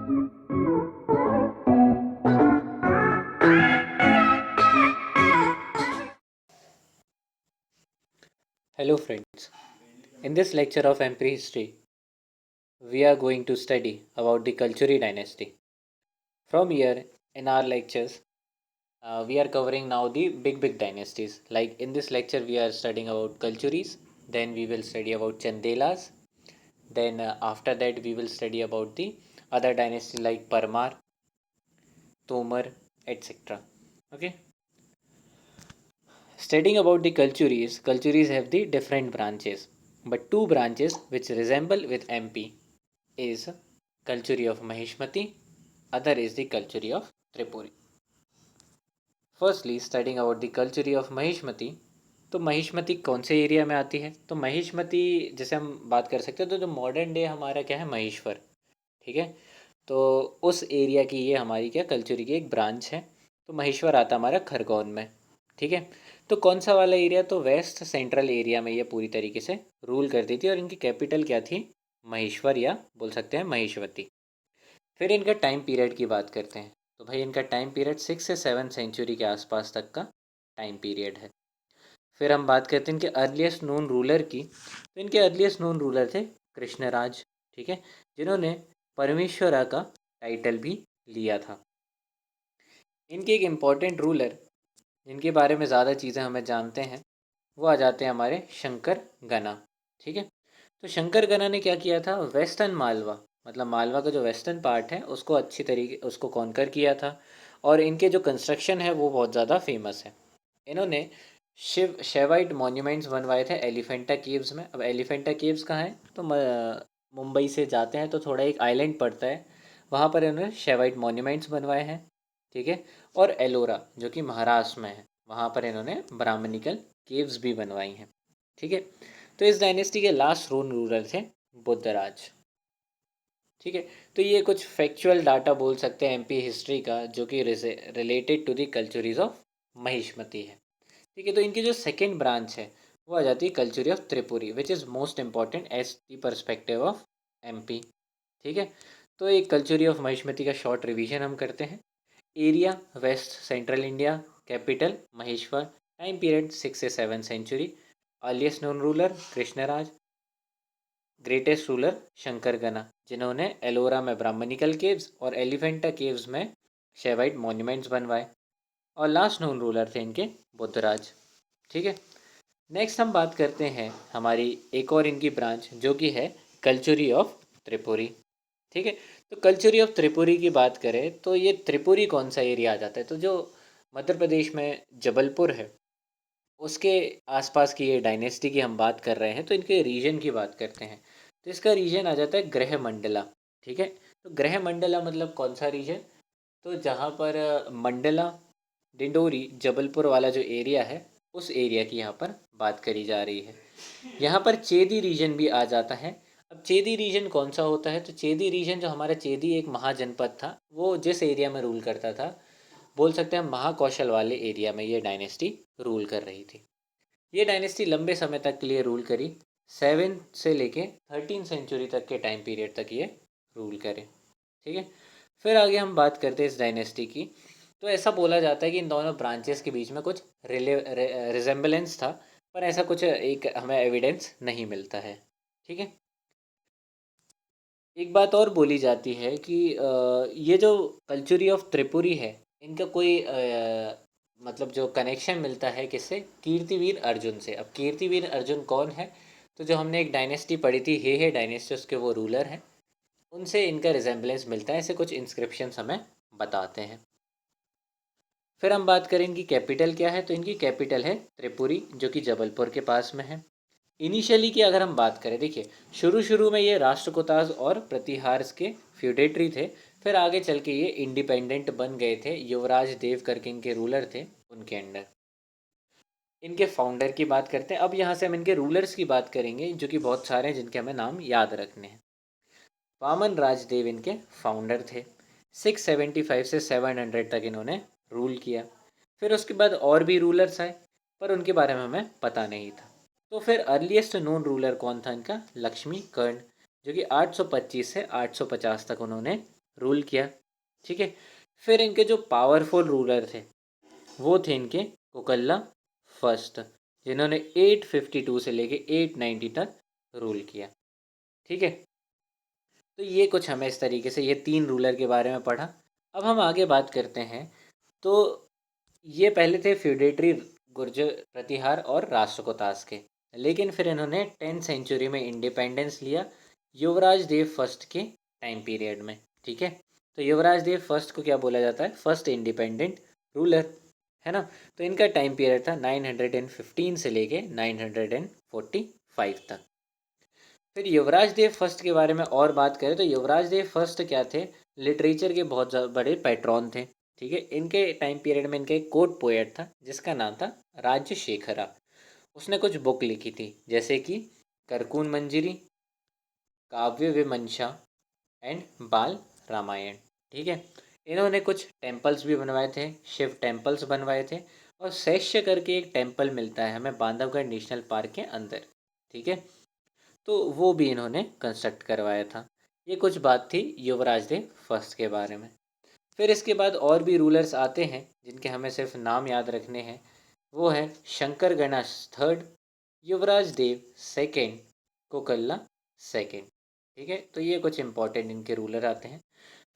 Hello friends. In this lecture of MP history, we are going to study about the Kalchuri dynasty. From here in our lectures, we are covering now the big dynasties. Like in this lecture we are studying about Kalchuris, then we will study about Chandelas, then after that we will study about the other dynasty like Parmar, Tomar, etc. Okay. Studying about the Kalchuris, Kalchuris have the different branches, but two branches which resemble with MP is Kalchuri of Mahishmati, other is the Kalchuri of Tripuri. Firstly starting about the cutlery of Mahishmati. तो महिष्मती कौन से area में आती है? तो महिष्मती जैसे हम बात कर सकते हैं तो जो मॉडर्न डे हमारा क्या है, महेश्वर, ठीक है। तो उस एरिया की ये हमारी क्या कल्चरी की एक ब्रांच है। तो महेश्वर आता हमारा खरगोन में, ठीक है। तो कौन सा वाला एरिया? तो वेस्ट सेंट्रल एरिया में ये पूरी तरीके से रूल करती थी और इनकी कैपिटल क्या थी? महेश्वर, या बोल सकते हैं महिष्मती। फिर इनका टाइम पीरियड की बात करते हैं। तो भाई इनका टाइम पीरियड 6 से 7 सेंचुरी के आसपास तक का टाइम पीरियड है। फिर हम बात करते हैं इनके अर्लीस्ट नोन रूलर की। तो इनके अर्लीस्ट नोन रूलर थे कृष्णराज, ठीक है, जिन्होंने परमेश्वरा का टाइटल भी लिया था। इनके एक इम्पॉर्टेंट रूलर जिनके बारे में ज़्यादा चीज़ें हमें जानते हैं वो आ जाते हैं हमारे शंकर गना, ठीक है। तो शंकर गना ने क्या किया था? वेस्टर्न मालवा, मतलब मालवा का जो वेस्टर्न पार्ट है उसको अच्छी तरीके उसको कॉन्कर किया था। और इनके जो कंस्ट्रक्शन है वो बहुत ज़्यादा फेमस है। इन्होंने शेवाइट मॉन्यूमेंट्स बनवाए थे एलिफेंटा केव्स में। अब एलिफेंटा केव्स कहाँ है? तो मुंबई से जाते हैं तो थोड़ा एक आइलैंड पड़ता है, वहाँ पर इन्होंने शेवाइट मॉन्यूमेंट्स बनवाए हैं, ठीक है। और एलोरा जो कि महाराष्ट्र में है, वहाँ पर इन्होंने ब्राह्मणिकल केव्स भी बनवाई हैं, ठीक है। तो इस डायनेस्टी के लास्ट रूलर थे बुद्धराज, ठीक है। तो ये कुछ फैक्चुअल डाटा बोल सकते हैं एमपी हिस्ट्री का जो कि related to the Kalachuris of Mahishmati है, ठीक है। तो इनकी जो सेकेंड ब्रांच है वो आ जाती है Kalachuri of Tripuri, which is most important as the perspective of MP, ठीक है। तो एक कल्चरी ऑफ महिष्मती का शॉर्ट रिवीजन हम करते हैं। Area west central India, capital Maheshwar, time period 6 से 7 century, earliest known ruler Krishnaraja, greatest ruler Shankaragana जिन्होंने एलोरा में ब्राह्मणिकल केव्स और एलिफेंटा केव्स में शेवाइट मॉन्यूमेंट्स बनवाए, और लास्ट नोन रूलर थे इनके बुद्धराज, ठीक है। नेक्स्ट हम बात करते हैं हमारी एक और इनकी ब्रांच जो कि है कल्चरी ऑफ त्रिपुरी, ठीक है। तो कल्चरी ऑफ त्रिपुरी की बात करें तो ये त्रिपुरी कौन सा एरिया आ जाता है? तो जो मध्य प्रदेश में जबलपुर है उसके आसपास की ये डायनेस्टी की हम बात कर रहे हैं, तो इनके रीजन की बात करते हैं। तो इसका रीजन आ जाता है ग्रह मंडला, ठीक है। तो ग्रह मंडला मतलब कौन सा रीजन? तो जहाँ पर मंडला, डिंडोरी, जबलपुर वाला जो एरिया है उस एरिया की यहाँ पर बात करी जा रही है। यहाँ पर चेदी रीजन भी आ जाता है। अब चेदी रीजन कौन सा होता है? तो चेदी रीजन जो हमारा चेदी एक महाजनपद था वो जिस एरिया में रूल करता था, बोल सकते हैं महाकौशल वाले एरिया में ये डायनेस्टी रूल कर रही थी। ये डायनेस्टी लंबे समय तक के लिए रूल करी, 7 से लेके 13 सेंचुरी तक के टाइम पीरियड तक ये रूल करे, ठीक है। फिर आगे हम बात करते हैं इस डायनेस्टी की। तो ऐसा बोला जाता है कि इन दोनों ब्रांचेस के बीच में कुछ रिजेम्बलेंस था, पर ऐसा कुछ एक हमें एविडेंस नहीं मिलता है, ठीक है। एक बात और बोली जाती है कि ये जो कल्चरी ऑफ त्रिपुरी है इनका कोई मतलब जो कनेक्शन मिलता है किससे? कीर्तिवीर अर्जुन से। अब कीर्तिवीर अर्जुन कौन है? तो जो हमने एक डायनेस्टी पढ़ी थी हे डायनेस्टी, उसके वो रूलर हैं, उनसे इनका रिजेम्बलेंस मिलता है, ऐसे कुछ इंस्क्रिप्शंस हमें बताते हैं। फिर हम बात करें इनकी कैपिटल क्या है? तो इनकी कैपिटल है त्रिपुरी जो कि जबलपुर के पास में है। इनिशियली की अगर हम बात करें, देखिए शुरू शुरू में ये राष्ट्रकूटाज और प्रतिहार के फ्यूडेटरी थे, फिर आगे चल के ये इंडिपेंडेंट बन गए थे, युवराज देव करके इनके रूलर थे उनके अंडर। इनके फाउंडर की बात करते हैं। अब यहाँ से हम इनके रूलर्स की बात करेंगे जो कि बहुत सारे हैं जिनके हमें नाम याद रखने हैं। वामन राजदेव इनके फाउंडर थे। 675 से 700 तक इन्होंने रूल किया। फिर उसके बाद और भी रूलर्स आए पर उनके बारे में हमें पता नहीं था। तो फिर अर्लीस्ट नोन रूलर कौन था इनका? लक्ष्मी कर्ण, जो कि 825 से 850 तक उन्होंने रूल किया। ठीक है, फिर इनके जो पावरफुल रूलर थे वो थे इनके कोकल्ला फर्स्ट, जिन्होंने 852 से लेके 890 तक रूल किया। ठीक है, तो ये कुछ हमें इस तरीके से ये 3 रूलर के बारे में पढ़ा। अब हम आगे बात करते हैं। तो ये पहले थे फ्यूडेटरी गुर्जर प्रतिहार और राष्ट्रकूटास के, लेकिन फिर इन्होंने 10th सेंचुरी में इंडिपेंडेंस लिया युवराज देव फर्स्ट के टाइम पीरियड में। ठीक है, तो युवराज देव फर्स्ट को क्या बोला जाता है? फर्स्ट इंडिपेंडेंट रूलर, है ना। तो इनका टाइम पीरियड था 915 से लेके 945 तक। फिर युवराज देव फर्स्ट के बारे में और बात करें तो युवराज देव फर्स्ट क्या थे? लिटरेचर के बहुत बड़े पैट्रॉन थे। ठीक है, इनके टाइम पीरियड में इनका एक कोर्ट पोएट था जिसका नाम था राजशेखरा। उसने कुछ बुक लिखी थी जैसे कि करकून मंजरी, काव्य विमंशा एंड बाल रामायण। ठीक है, इन्होंने कुछ टेम्पल्स भी बनवाए थे, शिव टेम्पल्स बनवाए थे, और शैष्य करके एक टेम्पल मिलता है हमें बांधवगढ़ नेशनल पार्क के अंदर। ठीक है, तो वो भी इन्होंने कंस्ट्रक्ट करवाया था। ये कुछ बात थी युवराज देव फर्स्ट के बारे में। फिर इसके बाद और भी रूलर्स आते हैं जिनके हमें सिर्फ नाम याद रखने हैं। वो है शंकर गणेश थर्ड, युवराज देव सेकेंड, कोकल्ला सेकेंड। ठीक है, तो ये कुछ इंपॉर्टेंट इनके रूलर आते हैं।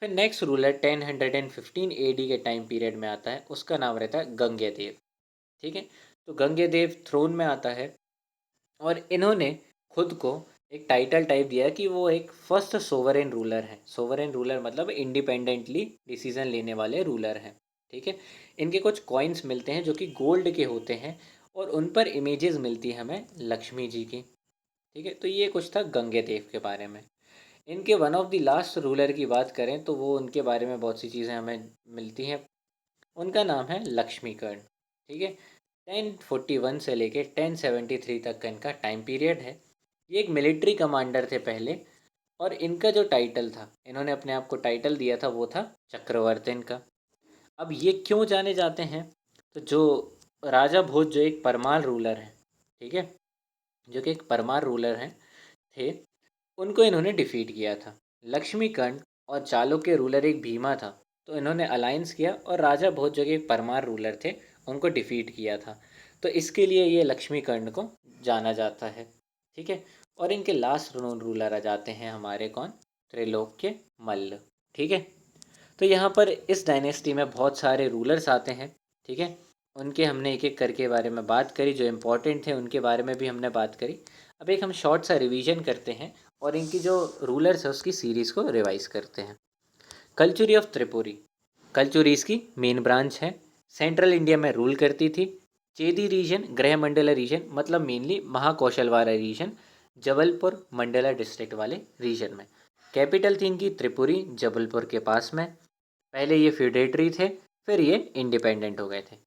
फिर नेक्स्ट रूलर 1015 AD के टाइम पीरियड में आता है, उसका नाम रहता है गंगेदेव। ठीक है, तो गंगेदेव थ्रोन में आता है और इन्होंने खुद को एक टाइटल टाइप दिया कि वो एक फर्स्ट सोवरेन रूलर है। सोवरेन रूलर मतलब इंडिपेंडेंटली डिसीजन लेने वाले रूलर हैं। ठीक है, इनके कुछ कॉइन्स मिलते हैं जो कि गोल्ड के होते हैं और उन पर इमेजेस मिलती है हमें लक्ष्मी जी की। ठीक है, तो ये कुछ था गंगेदेव के बारे में। इनके one of the last ruler की बात करें तो वो उनके बारे में बहुत सी चीज़ें हमें मिलती हैं। उनका नाम है लक्ष्मीकर्ण। ठीक है, 1041 से लेके 1073 तक का इनका टाइम पीरियड है। ये एक मिलिट्री कमांडर थे पहले, और इनका जो टाइटल था, इन्होंने अपने आप को टाइटल दिया था, वो था चक्रवर्तिन का। अब ये क्यों जाने जाते हैं? तो जो राजा भोज जो एक परमार रूलर है, ठीक है, जो कि एक परमार रूलर हैं थे, उनको इन्होंने डिफीट किया था। लक्ष्मीकर्ण और चालुक्य रूलर एक भीमा था, तो इन्होंने अलायंस किया और राजा भोज जो कि एक परमार रूलर थे उनको डिफीट किया था। तो इसके लिए ये लक्ष्मीकर्ण को जाना जाता है। ठीक है, और इनके लास्ट रूलर आ जाते हैं हमारे कौन? त्रिलोक्य मल्ल। ठीक है, तो यहाँ पर इस डायनेस्टी में बहुत सारे रूलर्स आते हैं। ठीक है, उनके हमने एक एक करके बारे में बात करी, जो इम्पोर्टेंट थे उनके बारे में भी हमने बात करी। अब एक हम शॉर्ट सा रिवीजन करते हैं और इनकी जो रूलर्स है उसकी सीरीज़ को रिवाइज करते हैं। कल्चुरी ऑफ त्रिपुरी, कल्चुरीज की मेन ब्रांच है, सेंट्रल इंडिया में रूल करती थी। चेदी रीजन गृह मंडला रीजन मतलब मेनली महाकौशल वाला रीजन, जबलपुर मंडला डिस्ट्रिक्ट वाले रीजन में। कैपिटल थी इनकी त्रिपुरी, जबलपुर के पास में। पहले ये फ्यूडेटरी थे, फिर ये इंडिपेंडेंट हो गए थे।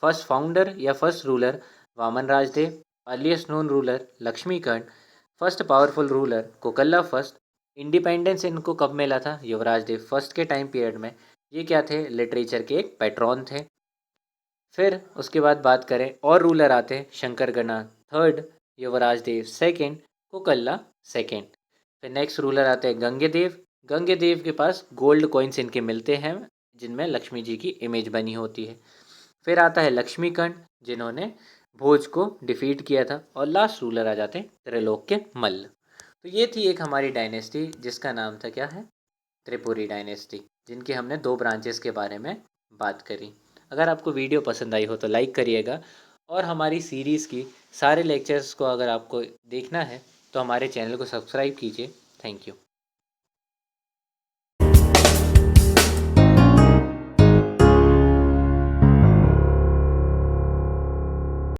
फर्स्ट फाउंडर या first ruler Vaman Rajdev, earliest known ruler Lakshmikarna, first powerful ruler Kokalla first. Independence इनको कब मिला था? युवराज देव फर्स्ट के टाइम पीरियड में। ये क्या थे? लिटरेचर के एक पैट्रॉन थे। फिर उसके बाद बात करें और रूलर आते हैं, शंकर गणा थर्ड, युवराज देव सेकेंड, कोकल्ला सेकेंड। फिर नेक्स्ट रूलर आते हैं गंगेदेव। गंगेदेव के पास गोल्ड कॉइन्स इनके मिलते हैं जिनमें लक्ष्मी जी की इमेज बनी होती है। फिर आता है लक्ष्मीकर्ण जिन्होंने भोज को डिफीट किया था, और लास्ट रूलर आ जाते हैं त्रिलोक्य मल्ल। तो ये थी एक हमारी डायनेस्टी जिसका नाम था क्या है? त्रिपुरी डायनेस्टी, जिनके हमने 2 ब्रांचेस के बारे में बात करी। अगर आपको वीडियो पसंद आई हो तो लाइक करिएगा, और हमारी सीरीज़ की सारे लेक्चर्स को अगर आपको देखना है तो हमारे चैनल को सब्सक्राइब कीजिए। Thank you.